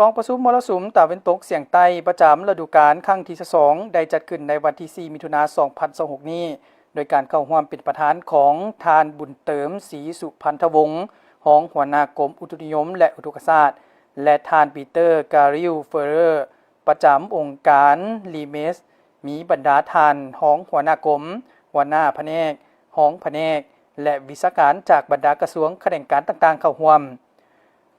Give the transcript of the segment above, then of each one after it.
กองประชุมมรสุมตะวันตกเฉียงใต้ประจำฤดูกาลครั้งที่2ได้จัดขึ้นในวันที่4มิถุนายน2026นี้โดยการเข้าร่วมเป็นประธานของทานบุญเติมศรีสุพันธวงศ์รองหัวหน้ากรมอุตุนิยมและอุทกศาสตร์และทานปีเตอร์การิลเฟอร์เรอร์ประจำองค์การลีเมสมีบรรดาทานรองหัวหน้ากรมหัวหน้าแผนกรองแผนกและวิชาการจากบรรดากระทรวงแขนงการต่างๆเข้าร่วม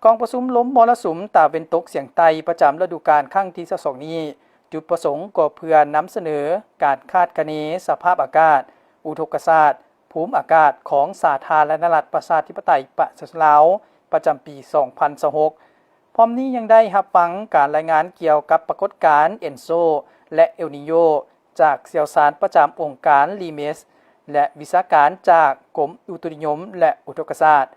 กองประชุมล้มมรสุมตะวันตกเฉียงใต้ประจำฤดูกาลครั้งที่2นี้จุดประสงค์ก็เพื่อนำเสนอการคาดคะเนสภาพอากาศอุทกศาสตร์ภูมิอากาศของสาธารณรัฐประชาธิปไตยประชาชนลาวประจำปี2026พร้อมนี้ยังได้รับฟังการรายงานเกี่ยวกับปรากฏการณ์เอนโซและเอลนิโญจากเชี่ยวชาญประจำองค์การลีเมสและวิชาการจากกรมอุตุนิยมและอุทกศาสตร์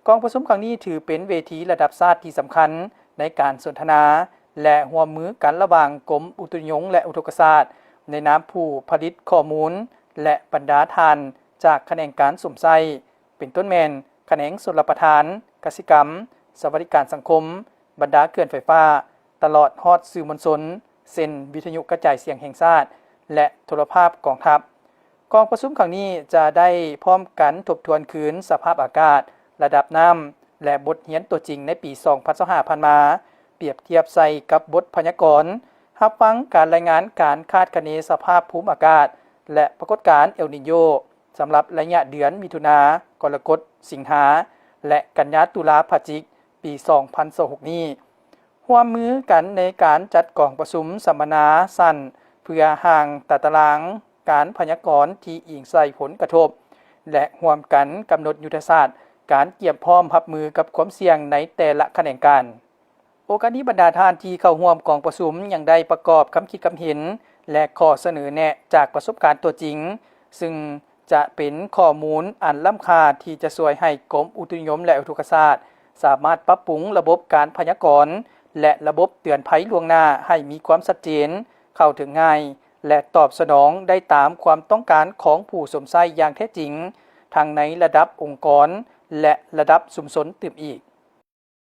กองประชุมครั้งนี้ถือเป็นเวทีระดับชาติที่สำคัญในการสนทนาและร่วมมือกันระหว่างกรมอุตุนิยมและอุทกศาสตร์ในนามผู้ผลิตข้อมูลและบรรดาทานจากแขนงการสมไส้เป็นต้นแมนแขนงชลประทานกสิกรรมสวัสดิการสังคมบรรดาเขื่อนไฟฟ้าตลอดฮอดสื่อมวลชนเส้นวิทยุกระจายเสียงแห่งชาติและโทรภาพกองทัพกองประชุมครั้งนี้จะได้พร้อมกันทบทวนคืนสภาพอากาศระดับน้ำและบทเรียนตัวจริงในปี2025ผ่านมาเปรียบเทียบใส่กับบทพยากรณ์รับฟังการรายงานการคาดคะเนสภาพภูมิอากาศและปรากฏการณ์เอลนิโญสำหรับระยะเดือนมิถุนากรกฎสิงหาและกันยาตุลาพฤศจิกปี2026นี้ร่วมมือกันในการจัดกองประชุมสัมมนาสั้นเพื่อห่างตัดตารางการพยากรณ์ที่อิงใส่ผลกระทบและร่วมกันกำหนดยุทธศาสตร์การเตรียมพร้อมรับมือกับความเสี่ยงในแต่ละแขนงการโอกาสนี้บรรดาท่านที่เข้าร่วมกองประชุมยังได้ประกอบคำคิดคำเห็นและข้อเสนอแนะจากประสบการณ์ตัวจริงซึ่งจะเป็นข้อมูลอันล้ำค่าที่จะช่วยให้กรมอุตุนิยมและอุทกศาสตร์สามารถปรับปรุงระบบการพยากรณ์และระบบเตือนภัยล่วงหน้าให้มีความชัดเจนเข้าถึงง่ายและตอบสนองได้ตามความต้องการของผู้สวมใส่อย่างแท้จริงทั้งในระดับองค์กรและระดับชุมชนตื่มอีก